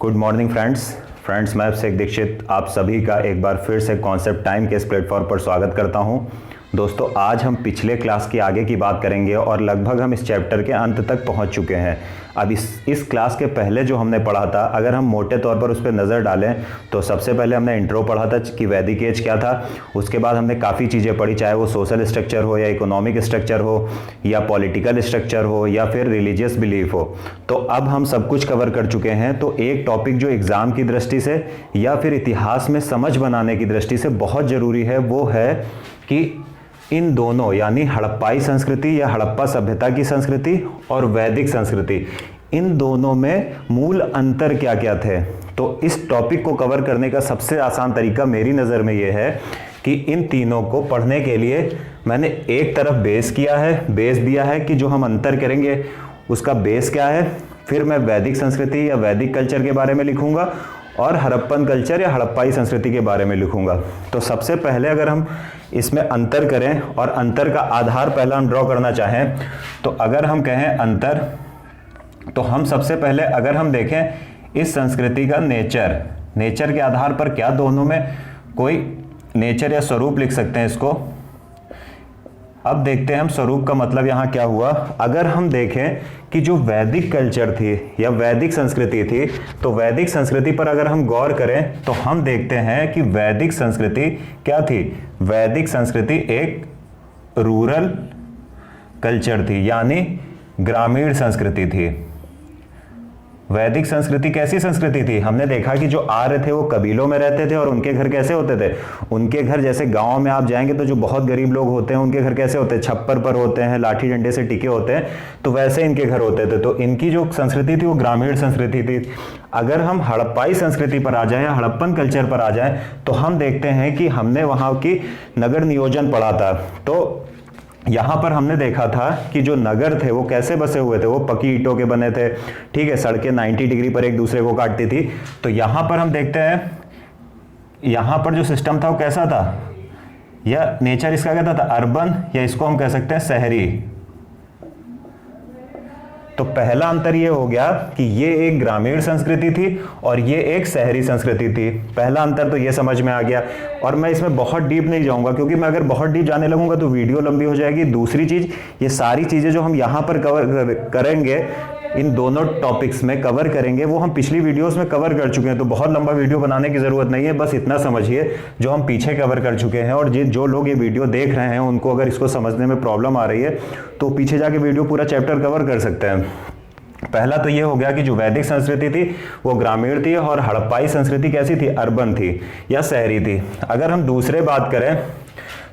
Good morning friends मैं अभिषेक दीक्षित आप सभी का एक बार फिर से कॉन्सेप्ट टाइम के इस प्लेटफॉर्म पर स्वागत करता हूं। दोस्तों आज हम पिछले क्लास की आगे की बात करेंगे और लगभग हम इस चैप्टर के अंत तक पहुंच चुके हैं। अब इस क्लास के पहले जो हमने पढ़ा था, अगर हम मोटे तौर पर उस पर नज़र डालें तो सबसे पहले हमने इंट्रो पढ़ा था कि वैदिक एज क्या था। उसके बाद हमने काफ़ी चीज़ें पढ़ी, चाहे वो सोशल स्ट्रक्चर हो या इकोनॉमिक स्ट्रक्चर हो या पॉलिटिकल स्ट्रक्चर हो या फिर रिलीजियस बिलीफ हो। तो अब हम सब कुछ कवर कर चुके हैं। तो एक टॉपिक जो एग्ज़ाम की दृष्टि से या फिर इतिहास में समझ बनाने की दृष्टि से बहुत ज़रूरी है, वो है कि इन दोनों यानी हड़प्पाई संस्कृति या हड़प्पा सभ्यता की संस्कृति और वैदिक संस्कृति, इन दोनों में मूल अंतर क्या क्या थे। तो इस टॉपिक को कवर करने का सबसे आसान तरीका मेरी नज़र में ये है कि इन तीनों को पढ़ने के लिए मैंने एक तरफ बेस दिया है कि जो हम अंतर करेंगे उसका बेस क्या है। फिर मैं वैदिक संस्कृति या वैदिक कल्चर के बारे में लिखूंगा और हड़प्पन कल्चर या हड़प्पाई संस्कृति के बारे में लिखूंगा। तो सबसे पहले अगर हम इसमें अंतर करें और अंतर का आधार पहला हम ड्रॉ करना चाहें, तो अगर हम कहें अंतर, तो हम सबसे पहले अगर हम देखें इस संस्कृति का नेचर के आधार पर क्या दोनों में कोई नेचर या स्वरूप लिख सकते हैं इसको। अब देखते हैं हम स्वरूप का मतलब यहाँ क्या हुआ। अगर हम देखें कि जो वैदिक कल्चर थी या वैदिक संस्कृति थी, तो वैदिक संस्कृति पर अगर हम गौर करें तो हम देखते हैं कि वैदिक संस्कृति क्या थी। वैदिक संस्कृति एक रूरल कल्चर थी, यानी ग्रामीण संस्कृति थी। वैदिक संस्कृति कैसी संस्कृति थी? हमने देखा कि जो आर्य थे वो कबीलों में रहते थे और उनके घर कैसे होते थे। उनके घर जैसे गांव में आप जाएंगे तो जो बहुत गरीब लोग होते हैं उनके घर कैसे होते हैं, छप्पर पर होते हैं, लाठी डंडे से टिके होते हैं, तो वैसे इनके घर होते थे। तो इनकी जो संस्कृति थी वो ग्रामीण संस्कृति थी। अगर हम हड़प्पाई संस्कृति पर आ जाए या हड़प्पन कल्चर पर आ जाए तो हम देखते हैं कि हमने वहाँ की नगर नियोजन पढ़ा था। तो यहाँ पर हमने देखा था कि जो नगर थे वो कैसे बसे हुए थे, वो पकी ईंटों के बने थे, ठीक है। सड़कें 90 डिग्री पर एक दूसरे को काटती थी। तो यहाँ पर हम देखते हैं यहाँ पर जो सिस्टम था वो कैसा था, या नेचर इसका कहता था अर्बन, या इसको हम कह सकते हैं शहरी। तो पहला अंतर ये हो गया कि ये एक ग्रामीण संस्कृति थी और ये एक शहरी संस्कृति थी। पहला अंतर तो ये समझ में आ गया। और मैं इसमें बहुत डीप नहीं जाऊंगा क्योंकि मैं अगर बहुत डीप जाने लगूंगा तो वीडियो लंबी हो जाएगी। दूसरी चीज, ये सारी चीजें जो हम यहाँ पर कवर करेंगे, इन दोनों टॉपिक्स में कवर करेंगे, वो हम पिछली वीडियोस में कवर कर चुके हैं। तो बहुत लंबा वीडियो बनाने की जरूरत नहीं है, बस इतना समझिए जो हम पीछे कवर कर चुके हैं। और जो लोग ये वीडियो देख रहे हैं उनको अगर इसको समझने में प्रॉब्लम आ रही है तो पीछे जाके वीडियो पूरा चैप्टर कवर कर सकते हैं। पहला तो ये हो गया कि जो वैदिक संस्कृति थी वो ग्रामीण थी और हड़प्पाई संस्कृति कैसी थी, अर्बन थी या शहरी थी। अगर हम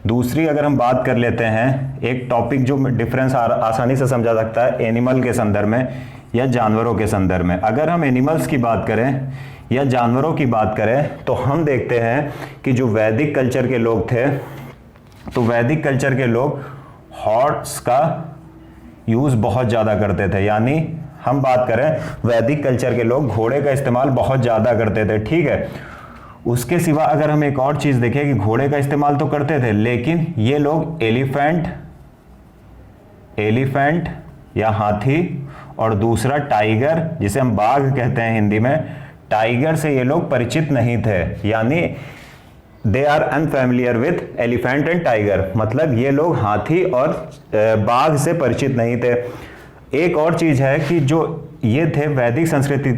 दूसरी अगर हम बात कर लेते हैं, एक टॉपिक जो डिफरेंस आसानी से समझा सकता है एनिमल के संदर्भ में या जानवरों के संदर्भ में। अगर हम एनिमल्स की बात करें या जानवरों की बात करें तो हम देखते हैं कि जो वैदिक कल्चर के लोग थे, तो वैदिक कल्चर के लोग हॉर्स का यूज़ बहुत ज़्यादा करते थे। यानी हम बात करें वैदिक कल्चर के लोग घोड़े का इस्तेमाल बहुत ज़्यादा करते थे, ठीक है। उसके सिवा अगर हम एक और चीज़ देखें कि घोड़े का इस्तेमाल तो करते थे, लेकिन ये लोग एलिफेंट या हाथी और दूसरा टाइगर, जिसे हम बाघ कहते हैं हिंदी में, टाइगर से ये लोग परिचित नहीं थे। यानी they are unfamiliar with elephant and tiger, मतलब ये लोग हाथी और बाघ से परिचित नहीं थे। एक और चीज है कि जो ये थे वैदिक संस्कृति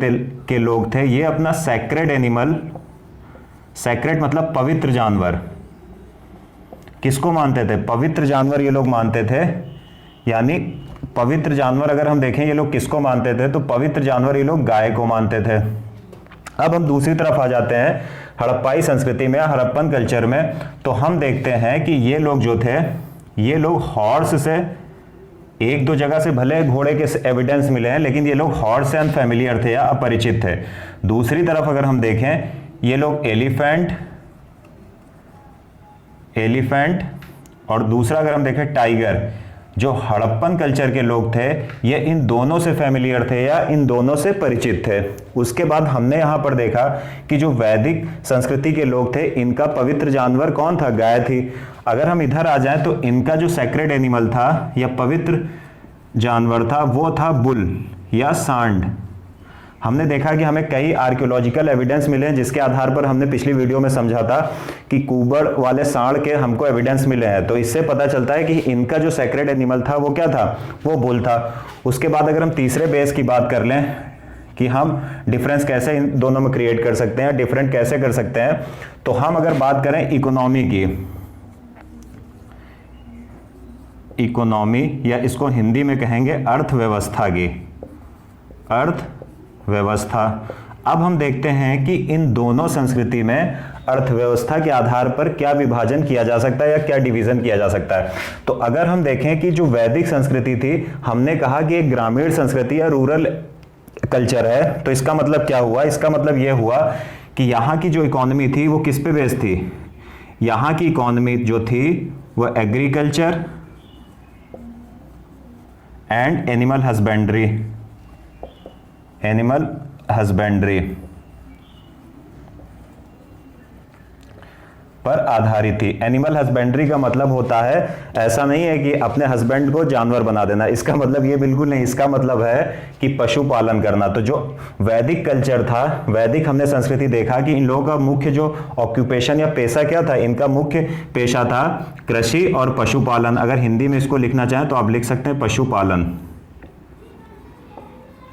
के लोग थे, ये अपना सैक्रेड एनिमल, सैक्रेड मतलब पवित्र जानवर, किसको मानते थे, पवित्र जानवर ये लोग मानते थे। यानी पवित्र जानवर अगर हम देखें ये लोग किसको मानते थे, तो पवित्र जानवर ये लोग गाय को मानते थे। अब हम दूसरी तरफ आ जाते हैं हड़प्पाई संस्कृति में, हड़प्पन कल्चर में। तो हम देखते हैं कि ये लोग जो थे, ये लोग हॉर्स से, एक दो जगह से भले घोड़े के एविडेंस मिले हैं, लेकिन ये लोग हॉर्स से अनफैमिलियर थे या अपरिचित थे। दूसरी तरफ अगर हम देखें, ये लोग एलिफेंट और दूसरा अगर हम देखें टाइगर, जो हड़प्पन कल्चर के लोग थे ये इन दोनों से फैमिलियर थे या इन दोनों से परिचित थे। उसके बाद हमने यहाँ पर देखा कि जो वैदिक संस्कृति के लोग थे इनका पवित्र जानवर कौन था, गाय थी। अगर हम इधर आ जाएं तो इनका जो सैक्रेड एनिमल था या पवित्र जानवर था वो था बुल या सांड। हमने देखा कि हमें कई आर्कियोलॉजिकल एविडेंस मिले हैं, जिसके आधार पर हमने पिछली वीडियो में समझा था कि कुबड़ वाले सांड के हमको एविडेंस मिले हैं। तो इससे पता चलता है कि इनका जो सेक्रेड एनिमल था वो क्या था, वो बुल था। उसके बाद अगर हम तीसरे बेस की बात कर लें कि हम डिफरेंस कैसे इन दोनों में क्रिएट कर सकते हैं, डिफरेंट कैसे कर सकते हैं, तो हम अगर बात करें इकोनॉमी की, इकोनॉमी या इसको हिंदी में कहेंगे अर्थव्यवस्था की, अर्थव्यवस्था। अब हम देखते हैं कि इन दोनों संस्कृति में अर्थव्यवस्था के आधार पर क्या विभाजन किया जा सकता है या क्या डिवीजन किया जा सकता है। तो अगर हम देखें कि जो वैदिक संस्कृति थी, हमने कहा कि एक ग्रामीण संस्कृति या रूरल कल्चर है, तो इसका मतलब क्या हुआ, इसका मतलब यह हुआ कि यहाँ की जो इकोनॉमी थी वो किस पे बेस थी, यहाँ की इकोनॉमी जो थी वो agriculture and animal husbandry, animal husbandry पर आधारित थी। एनिमल हस्बेंड्री का मतलब होता है, ऐसा नहीं है कि अपने हस्बैंड को जानवर बना देना, इसका मतलब ये बिल्कुल नहीं, इसका मतलब है कि पशुपालन करना। तो जो वैदिक कल्चर था, वैदिक हमने संस्कृति देखा कि इन लोगों का मुख्य जो ऑक्यूपेशन या पेशा क्या था, इनका मुख्य पेशा था कृषि और पशुपालन। अगर हिंदी में इसको लिखना चाहें तो आप लिख सकते हैं पशुपालन,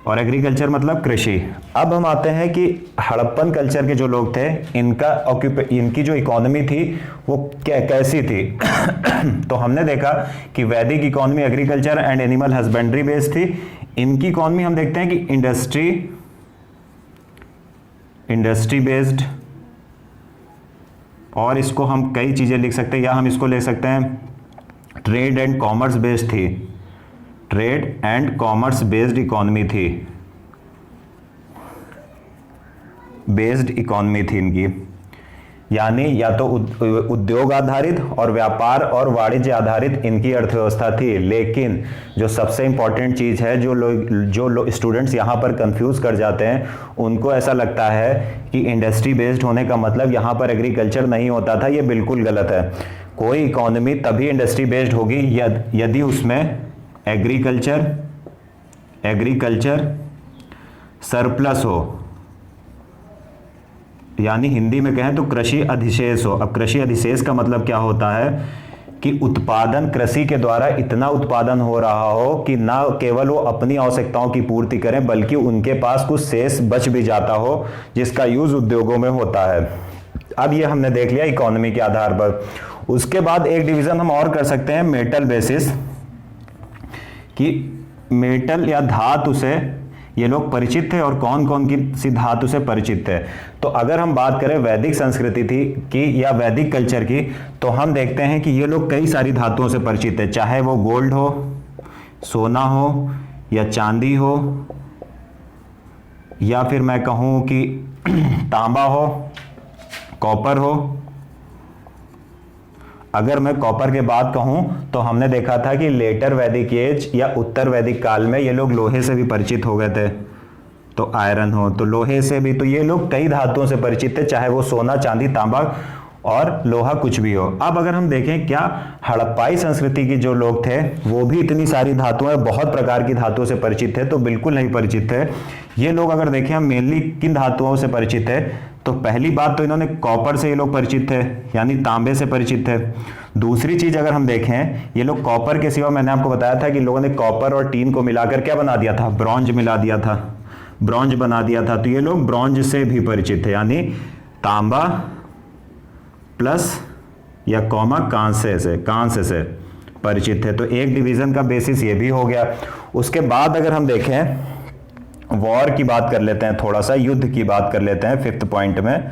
और एग्रीकल्चर मतलब कृषि। अब हम आते हैं कि हड़प्पन कल्चर के जो लोग थे, इनकी जो इकोनॉमी थी वो कैसी थी तो हमने देखा कि वैदिक economy agriculture and animal husbandry based थी। इनकी इकोनॉमी हम देखते हैं कि इंडस्ट्री बेस्ड, और इसको हम कई चीजें लिख सकते हैं, या हम इसको ले सकते हैं ट्रेड एंड कॉमर्स बेस्ड थी, trade and commerce based economy थी, बेस्ड इकोनॉमी थी इनकी। यानी या तो उद्योग आधारित और व्यापार और वाणिज्य आधारित इनकी अर्थव्यवस्था थी। लेकिन जो सबसे इंपॉर्टेंट चीज है, जो लोग स्टूडेंट्स यहाँ पर कंफ्यूज कर जाते हैं, उनको ऐसा लगता है कि इंडस्ट्री बेस्ड होने का मतलब यहाँ पर एग्रीकल्चर नहीं होता था। ये बिल्कुल गलत है। कोई इकोनॉमी तभी इंडस्ट्री बेस्ड होगी यदि उसमें एग्रीकल्चर सरप्लस हो, यानी हिंदी में कहें तो कृषि अधिशेष हो। अब कृषि अधिशेष का मतलब क्या होता है कि उत्पादन, कृषि के द्वारा इतना उत्पादन हो रहा हो कि ना केवल वो अपनी आवश्यकताओं की पूर्ति करें, बल्कि उनके पास कुछ शेष बच भी जाता हो, जिसका यूज उद्योगों में होता है। अब ये हमने देख लिया इकोनॉमी के आधार पर। उसके बाद एक डिवीजन हम और कर सकते हैं मेटल बेसिस, कि मेटल या धातु से ये लोग परिचित थे और कौन कौन की सी धातु से परिचित थे। तो अगर हम बात करें वैदिक संस्कृति थी कि या वैदिक कल्चर की, तो हम देखते हैं कि ये लोग कई सारी धातुओं से परिचित है, चाहे वो गोल्ड हो, सोना हो, या चांदी हो, या फिर मैं कहूं कि तांबा हो, कॉपर हो। अगर मैं कॉपर के बात कहूं तो हमने देखा था कि लेटर वैदिक एज या उत्तर वैदिक काल में ये लोग लोहे से भी परिचित हो गए थे। तो आयरन हो, तो लोहे से भी, तो ये लोग कई धातुओं से परिचित थे, चाहे वो सोना, चांदी, तांबा और लोहा कुछ भी हो। अब अगर हम देखें क्या हड़प्पाई संस्कृति के जो लोग थे वो भी इतनी सारी धातुएं, बहुत प्रकार की धातुओं से परिचित थे? तो बिल्कुल नहीं परिचित थे। ये लोग अगर देखें हम मेनली किन धातुओं से परिचित थे, तो पहली बात तो इन्होंने कॉपर से ये लोग परिचित थे, यानी तांबे से परिचित थे। दूसरी चीज अगर हम देखें, ये लोग कॉपर के सिवा, मैंने आपको बताया था कि लोगों ने कॉपर और टीन को मिलाकर क्या बना दिया था, ब्रॉन्ज मिला दिया था, ब्रॉन्ज बना दिया था। तो ये लोग ब्रॉन्ज से भी परिचित थे, यानी तांबा प्लस या कॉमा कांसे से परिचित थे। तो एक डिवीजन का बेसिस ये भी हो गया। उसके बाद अगर हम देखें वॉर की बात कर लेते हैं, थोड़ा सा युद्ध की बात कर लेते हैं 5th पॉइंट में।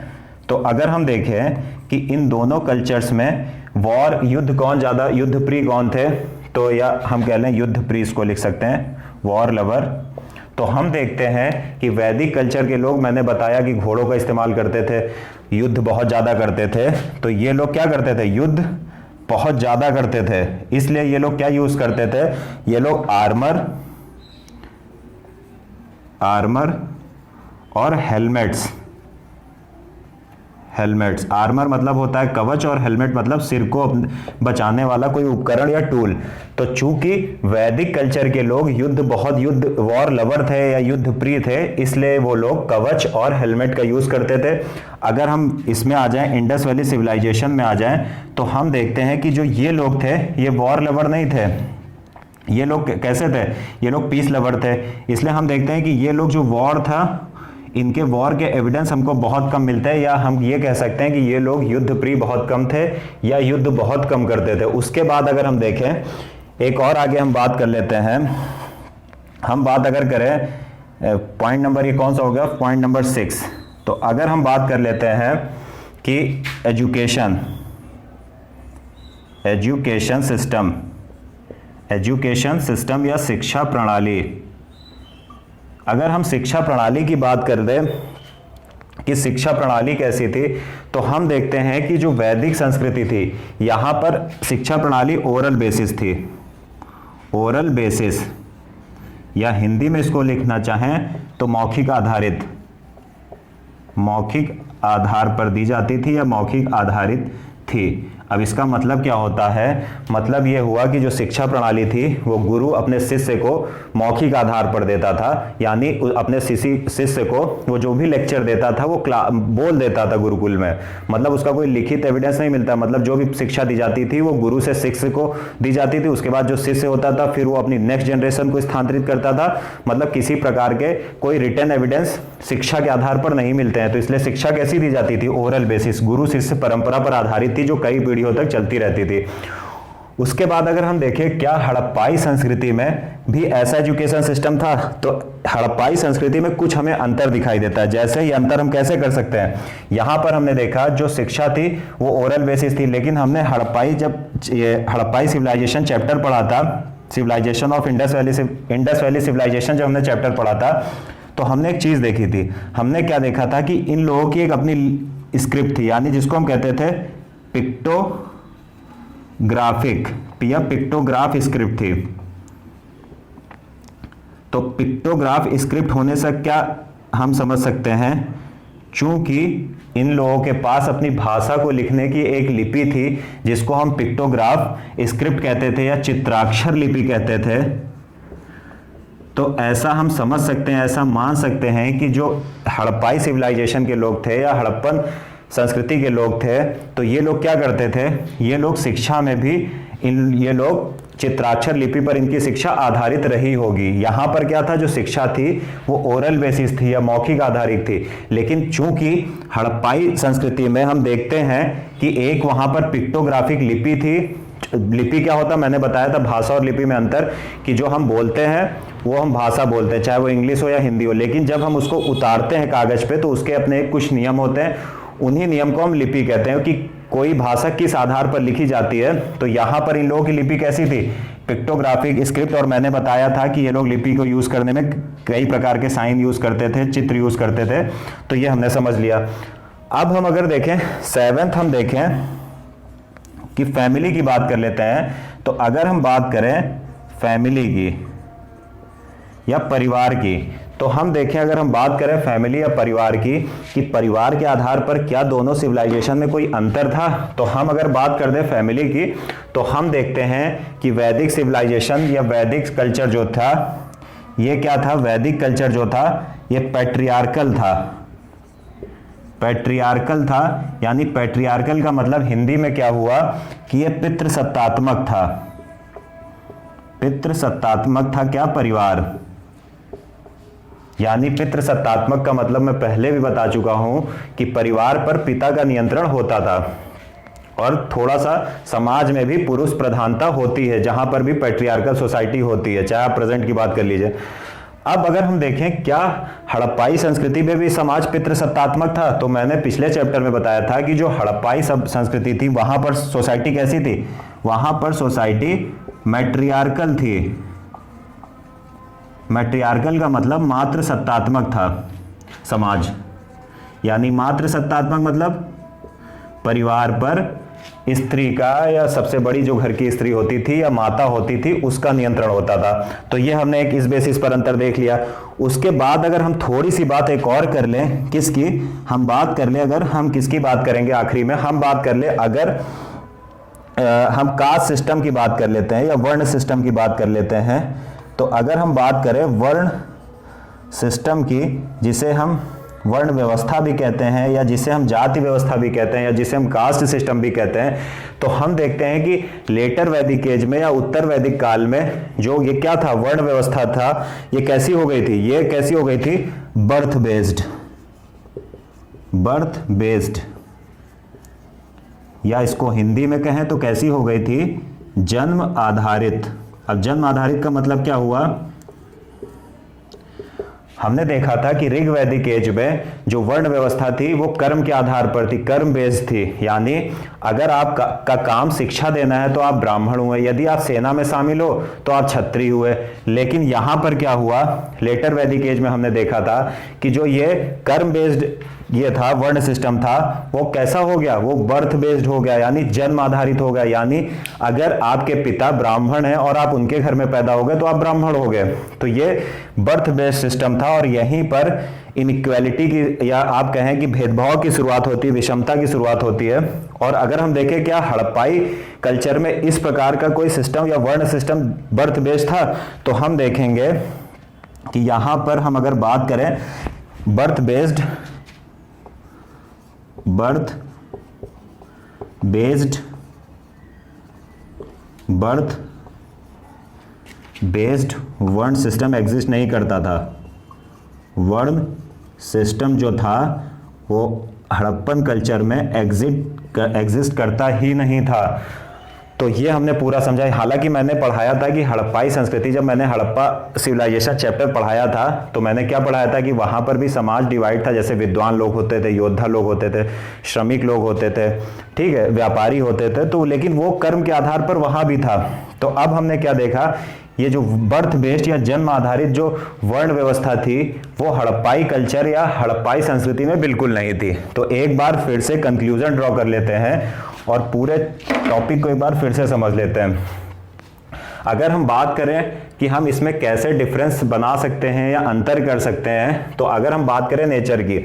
तो अगर हम देखें कि इन दोनों कल्चर्स में वॉर, युद्ध कौन ज्यादा युद्ध प्रिय कौन थे, तो या हम कह लें युद्ध प्रिय इसको लिख सकते हैं, वॉर लवर। तो हम देखते हैं कि वैदिक कल्चर के लोग, मैंने बताया कि घोड़ों का इस्तेमाल करते थे, युद्ध बहुत ज्यादा करते थे। तो ये लोग क्या करते थे, युद्ध बहुत ज्यादा करते थे, इसलिए ये लोग क्या यूज करते थे, ये लोग आर्मर और हेलमेट्स। आर्मर मतलब होता है कवच और हेलमेट मतलब सिर को बचाने वाला कोई उपकरण या टूल। तो चूंकि वैदिक कल्चर के लोग युद्ध वॉर लवर थे या युद्ध प्रिय थे, इसलिए वो लोग कवच और हेलमेट का यूज करते थे। अगर हम इसमें आ जाएं, इंडस वैली सिविलाइजेशन में आ जाएं, तो हम देखते हैं कि जो ये लोग थे ये वॉर लवर नहीं थे। ये लोग कैसे थे? ये लोग पीस लवर थे। इसलिए हम देखते हैं कि ये लोग जो वॉर था, इनके वॉर के एविडेंस हमको बहुत कम मिलते हैं, या हम ये कह सकते हैं कि ये लोग युद्ध प्रिय बहुत कम थे या युद्ध बहुत कम करते थे। उसके बाद अगर हम देखें, एक और आगे हम बात कर लेते हैं। हम बात अगर करें पॉइंट नंबर, ये कौन सा हो गया, पॉइंट नंबर 6। तो अगर हम बात कर लेते हैं कि एजुकेशन सिस्टम या शिक्षा प्रणाली। अगर हम शिक्षा प्रणाली की बात कर दें कि शिक्षा प्रणाली कैसी थी, तो हम देखते हैं कि जो वैदिक संस्कृति थी, यहाँ पर शिक्षा प्रणाली ओरल बेसिस थी। ओरल बेसिस, या हिंदी में इसको लिखना चाहें तो मौखिक आधार पर दी जाती थी या मौखिक आधारित थी। अब इसका मतलब क्या होता है? मतलब ये हुआ कि जो शिक्षा प्रणाली थी वो गुरु अपने शिष्य को मौखिक आधार पर देता था, यानी अपने शिष्य को वो जो भी लेक्चर देता था वो बोल देता था गुरुकुल में। मतलब उसका कोई लिखित एविडेंस नहीं मिलता। मतलब जो भी शिक्षा दी जाती थी वो गुरु से शिष्य को दी जाती थी। उसके बाद जो शिष्य होता था फिर वो अपनी नेक्स्ट जनरेशन को स्थानांतरित करता था। मतलब किसी प्रकार के कोई रिटर्न एविडेंस शिक्षा के आधार पर नहीं मिलते हैं। तो इसलिए शिक्षा कैसी दी जाती थी? ओरल बेसिस, गुरु शिष्य परंपरा पर आधारित थी, जो कई पीढ़ियों तक चलती रहती थी। उसके बाद अगर हम देखें, क्या हड़प्पाई संस्कृति में भी ऐसा एजुकेशन सिस्टम था? तो हड़प्पाई संस्कृति में कुछ हमें अंतर दिखाई देता है। जैसे ही अंतर हम कैसे कर सकते हैं? यहां पर हमने देखा जो शिक्षा थी वो ओरल बेसिस थी, लेकिन हमने हड़प्पाई सिविलाइजेशन चैप्टर पढ़ा था, civilisation of Indus valley civilisation जब हमने चैप्टर पढ़ा था, तो हमने एक चीज देखी थी। हमने क्या देखा था कि इन लोगों की एक अपनी स्क्रिप्ट थी, यानी जिसको हम कहते थे पिक्टोग्राफिक या पिक्टोग्राफ स्क्रिप्ट थी। तो पिक्टोग्राफ स्क्रिप्ट होने से क्या हम समझ सकते हैं? चूंकि इन लोगों के पास अपनी भाषा को लिखने की एक लिपि थी, जिसको हम पिक्टोग्राफ स्क्रिप्ट कहते थे या चित्राक्षर लिपि कहते थे। तो ऐसा हम समझ सकते हैं, ऐसा मान सकते हैं कि जो हड़प्पाई सिविलाइजेशन के लोग थे या हड़प्पन संस्कृति के लोग थे, तो ये लोग क्या करते थे? ये लोग शिक्षा में भी ये लोग चित्राक्षर लिपि पर इनकी शिक्षा आधारित रही होगी। यहाँ पर क्या था? जो शिक्षा थी वो ओरल बेसिस थी या मौखिक आधारित थी। लेकिन चूंकि हड़प्पाई संस्कृति में हम देखते हैं कि एक वहाँ पर पिक्टोग्राफिक लिपि थी। लिपि क्या होता? मैंने बताया था भाषा और लिपि में अंतर, कि जो हम बोलते हैं वो हम भाषा बोलते हैं, चाहे वो इंग्लिश हो या हिंदी हो, लेकिन जब हम उसको उतारते हैं कागज पे तो उसके अपने कुछ नियम होते हैं। उन्हीं नियम को हम लिपि कहते हैं कि कोई भाषा किस आधार पर लिखी जाती है। तो यहाँ पर इन लोगों की लिपि कैसी थी? Pictographic script. और मैंने बताया था कि ये लोग लिपि को यूज करने में कई प्रकार के साइन यूज करते थे, चित्र यूज करते थे। तो ये हमने समझ लिया। अब हम अगर देखें 7th, हम देखें कि फैमिली की बात कर लेते हैं। तो अगर हम बात करें फैमिली की या परिवार की, तो हम देखें, अगर हम बात करें फैमिली या परिवार की, कि परिवार के आधार पर क्या दोनों सिविलाइजेशन में कोई अंतर था, तो हम अगर बात कर दें फैमिली की, तो हम देखते हैं कि वैदिक सिविलाइजेशन या वैदिक कल्चर जो था, ये क्या था? वैदिक कल्चर जो था ये पैट्रियार्कल था। पैट्रियार्कल था, यानी पैट्रियार्कल का मतलब हिंदी में क्या हुआ कि ये पितृसत्तात्मक था। पितृसत्तात्मक था क्या? परिवार। यानी पितृसत्तात्मक का मतलब मैं पहले भी बता चुका हूं कि परिवार पर पिता का नियंत्रण होता था, और थोड़ा सा समाज में भी पुरुष प्रधानता होती है, जहां पर भी पैट्रियार्कल सोसाइटी होती है, चाहे आप प्रेजेंट की बात कर लीजिए। अब अगर हम देखें क्या हड़प्पाई संस्कृति में भी समाज पितृसत्तात्मक था, तो मैंने पिछले चैप्टर में बताया था कि जो हड़प्पाई संस्कृति थी वहां पर सोसाइटी कैसी थी? वहां पर सोसाइटी मैट्रियार्कल थी। मैट्रियार्कल का मतलब मातृ सत्तात्मक था समाज, यानी मातृ सत्तात्मक मतलब परिवार पर स्त्री का या सबसे बड़ी जो घर की स्त्री होती थी या माता होती थी उसका नियंत्रण होता था। तो ये हमने एक इस बेसिस पर अंतर देख लिया। उसके बाद अगर हम थोड़ी सी बात एक और कर लें, किसकी हम बात कर लें, अगर हम किसकी बात करेंगे आखिरी में, हम बात कर ले अगर हम कास्ट सिस्टम की बात कर लेते हैं या वर्ण सिस्टम की बात कर लेते हैं। तो अगर हम बात करें वर्ण सिस्टम की, जिसे हम वर्ण व्यवस्था भी कहते हैं या जिसे हम जाति व्यवस्था भी कहते हैं या जिसे हम कास्ट सिस्टम भी कहते हैं, तो हम देखते हैं कि लेटर वैदिक एज में या उत्तर वैदिक काल में जो ये क्या था, वर्ण व्यवस्था था, ये कैसी हो गई थी, ये कैसी हो गई थी, बर्थ बेस्ड, या इसको हिंदी में कहें तो कैसी हो गई थी, जन्म आधारित। अब जन्म आधारित का मतलब क्या हुआ, हमने देखा था कि ऋग वैदिक एज में जो वर्ण व्यवस्था थी वो कर्म के आधार पर थी, कर्म बेस्ड थी। यानी अगर आप का काम शिक्षा देना है तो आप ब्राह्मण हुए, यदि आप सेना में शामिल हो तो आप क्षत्रिय हुए। लेकिन यहां पर क्या हुआ, लेटर वैदिक एज में हमने देखा था कि जो ये कर्म बेस्ड ये था, वर्ण सिस्टम था, वो कैसा हो गया, वो बर्थ बेस्ड हो गया, यानी जन्म आधारित हो गया। यानी अगर आपके पिता ब्राह्मण हैं और आप उनके घर में पैदा हो गए तो आप ब्राह्मण हो गए। तो ये बर्थ बेस्ड सिस्टम था और यहीं पर इनइक्वालिटी की या आप कहें कि भेदभाव की शुरुआत होती है, विषमता की शुरुआत होती है। और अगर हम देखें क्या हड़प्पाई कल्चर में इस प्रकार का कोई सिस्टम या वर्ण सिस्टम बर्थ बेस्ड था, तो हम देखेंगे कि यहां पर हम अगर बात करें बर्थ बेस्ड वर्ण सिस्टम एग्जिस्ट नहीं करता था। वर्ण सिस्टम जो था वो हड़प्पन कल्चर में एग्जिस्ट करता ही नहीं था। तो ये हमने पूरा समझा। हालांकि मैंने पढ़ाया था कि हड़प्पाई संस्कृति, जब मैंने हड़प्पा सिविलाइजेशन चैप्टर पढ़ाया था तो मैंने क्या पढ़ाया था कि वहाँ पर भी समाज डिवाइड था। जैसे विद्वान लोग होते थे, योद्धा लोग होते थे, श्रमिक लोग होते थे, ठीक है, व्यापारी होते थे। तो लेकिन वो कर्म के आधार पर वहाँ भी था। तो अब हमने क्या देखा, ये जो बर्थ बेस्ड या जन्म आधारित जो वर्ण व्यवस्था थी वो हड़प्पाई कल्चर या हड़प्पाई संस्कृति में बिल्कुल नहीं थी। तो एक बार फिर से कंक्लूजन ड्रॉ कर लेते हैं और पूरे टॉपिक को एक बार फिर से समझ लेते हैं। अगर हम बात करें कि हम इसमें कैसे डिफरेंस बना सकते हैं या अंतर कर सकते हैं, तो अगर हम बात करें नेचर की,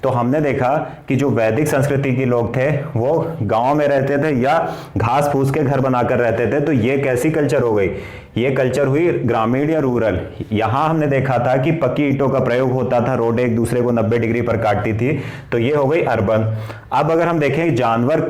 तो हमने देखा कि जो वैदिक संस्कृति के लोग थे वो गांव में रहते थे या घास फूस के घर बनाकर रहते थे। तो ये कैसी कल्चर हो गई, ये कल्चर हुई ग्रामीण या रूरल। यहाँ हमने देखा था कि पक्की ईंटों का प्रयोग होता था, रोड एक दूसरे को 90 डिग्री पर काटती थी, तो ये हो गई अर्बन। अब अगर हम देखें जानवर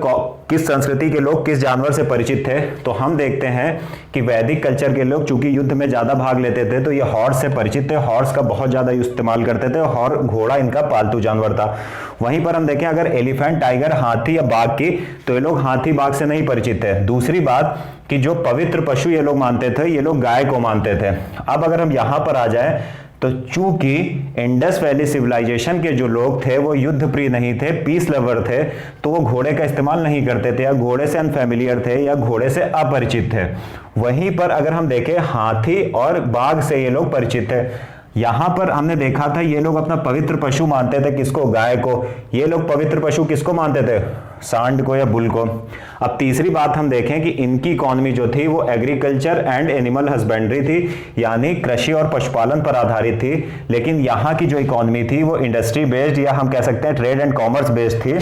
किस संस्कृति के लोग किस जानवर से परिचित थे, तो हम देखते हैं कि वैदिक कल्चर के लोग चूंकि युद्ध में ज्यादा भाग लेते थे तो ये हॉर्स से परिचित थे, हॉर्स का बहुत ज्यादा इस्तेमाल करते थे और घोड़ा इनका पालतू जानवर था। वहीं पर हम देखें अगर एलिफेंट, टाइगर, हाथी या बाघ की, तो ये लोग हाथी बाघ से नहीं परिचित थे। दूसरी बात कि जो पवित्र पशु ये लोग मानते थे, ये लोग गाय को मानते थे। अब अगर हम यहां पर आ जाए तो चूंकि इंडस वैली सिविलाइजेशन के जो लोग थे वो युद्ध प्रिय नहीं थे, पीस लवर थे, तो वो घोड़े का इस्तेमाल नहीं करते थे या घोड़े से अनफेमिलियर थे या घोड़े से अपरिचित थे। वहीं पर अगर हम देखें हाथी और बाघ से ये लोग परिचित थे। यहां पर हमने देखा था ये लोग अपना पवित्र पशु मानते थे, किसको, गाय को। ये लोग पवित्र पशु किसको मानते थे, सांड को या बुल को। अब तीसरी बात हम देखें कि इनकी इकोनॉमी जो थी वो एग्रीकल्चर एंड एनिमल हस्बेंड्री थी, यानी कृषि और पशुपालन पर आधारित थी। लेकिन यहाँ की जो इकोनॉमी थी वो इंडस्ट्री बेस्ड या हम कह सकते हैं ट्रेड एंड कॉमर्स बेस्ड थी।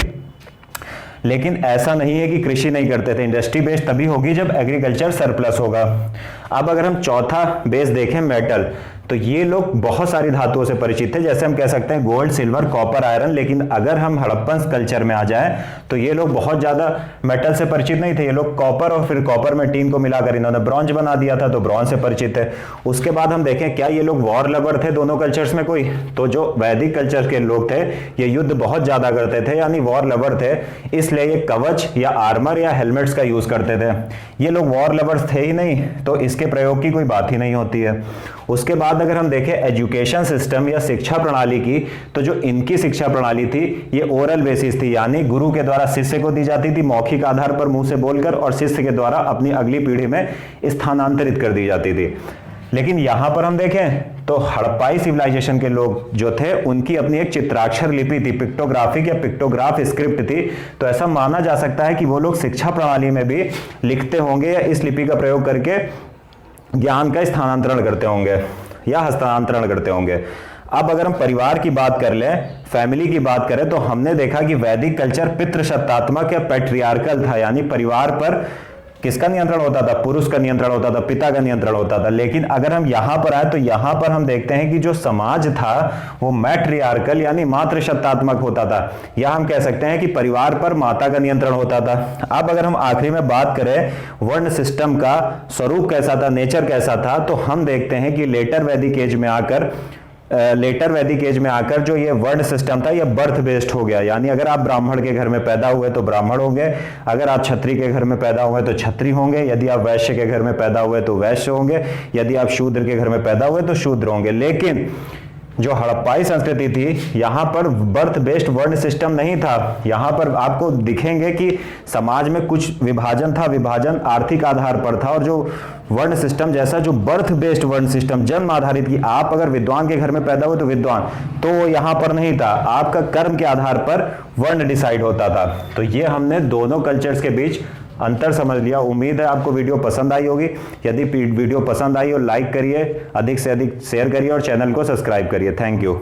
लेकिन ऐसा नहीं है कि कृषि नहीं करते थे, इंडस्ट्री बेस्ड तभी होगी जब एग्रीकल्चर सरप्लस होगा। अब अगर हम चौथा बेस देखें मेटल, तो ये लोग बहुत सारी धातुओं से परिचित थे, जैसे हम कह सकते हैं गोल्ड, सिल्वर, कॉपर, आयरन। लेकिन अगर हम हड़प्पन कल्चर में आ जाए तो ये लोग बहुत ज्यादा मेटल से परिचित नहीं थे। ये लोग कॉपर और फिर कॉपर में टीन को मिलाकर इन्होंने ब्रॉन्ज बना दिया था, तो ब्रॉन्ज से परिचित है। उसके बाद हम देखें क्या ये लोग वॉर लवर थे दोनों कल्चर्स में कोई, तो जो वैदिक कल्चर के लोग थे ये युद्ध बहुत ज्यादा करते थे, यानी वॉर लवर थे, इसलिए ये कवच या आर्मर या हेलमेट्स का यूज करते थे। ये लोग वॉर लवर्स थे ही नहीं, तो इसके प्रयोग की कोई बात ही नहीं होती है। उसके बाद अगर हम देखें एजुकेशन सिस्टम या शिक्षा प्रणाली की, तो जो इनकी शिक्षा प्रणाली थी ये ओरल बेसिस थी, यानी गुरु के द्वारा शिष्य को दी जाती थी, मौखिक आधार पर मुंह से बोलकर, और शिष्य के द्वारा अपनी अगली पीढ़ी में स्थानांतरित कर दी जाती थी। लेकिन यहां पर हम देखें तो हड़प्पाई सिविलाइजेशन के लोग जो थे उनकी अपनी एक चित्राक्षर लिपि थी, पिक्टोग्राफिक या पिक्टोग्राफ स्क्रिप्ट थी। तो ऐसा माना जा सकता है कि वो लोग शिक्षा प्रणाली में भी लिखते होंगे या इस लिपि का प्रयोग करके ज्ञान का स्थानांतरण करते होंगे या हस्तांतरण करते होंगे। अब अगर हम परिवार की बात कर लें, फैमिली की बात करें, तो हमने देखा कि वैदिक कल्चर पितृसत्तात्मक या पैट्रियार्कल था, यानी परिवार पर किसका नियंत्रण होता था? पुरुष का नियंत्रण होता था, पिता का नियंत्रण होता था। लेकिन अगर हम यहां पर आए तो यहां पर हम देखते हैं कि जो समाज था वो मैट्रियार्कल यानी मातृसत्तात्मक होता था, या हम कह सकते हैं कि परिवार पर माता का नियंत्रण होता था। अब अगर हम आखिरी में बात करें वर्ण सिस्टम का स्वरूप कैसा था, नेचर कैसा था, तो हम देखते हैं कि लेटर वैदिक एज में आकर जो ये वर्ण सिस्टम था ये बर्थ बेस्ड हो गया। यानी अगर आप ब्राह्मण के घर में पैदा हुए तो ब्राह्मण होंगे, अगर आप क्षत्रिय के घर में पैदा हुए तो क्षत्रिय होंगे, यदि आप वैश्य के घर में पैदा हुए तो वैश्य होंगे, यदि आप शूद्र के घर में पैदा हुए तो शूद्र होंगे। लेकिन जो हड़प्पाई संस्कृति थी यहां पर बर्थ बेस्ड वर्ण सिस्टम नहीं था। यहां पर आपको दिखेंगे कि समाज में कुछ विभाजन था, विभाजन आर्थिक आधार पर था, और जो वर्ण सिस्टम जैसा जो बर्थ बेस्ड वर्ण सिस्टम जन्म आधारित की आप अगर विद्वान के घर में पैदा हुए तो विद्वान, तो वो यहां पर नहीं था। आपका कर्म के आधार पर वर्ण डिसाइड होता था। तो ये हमने दोनों कल्चर्स के बीच अंतर समझ लिया। उम्मीद है आपको वीडियो पसंद आई होगी। यदि वीडियो पसंद आई हो लाइक करिए, अधिक से अधिक शेयर करिए और चैनल को सब्सक्राइब करिए। Thank you.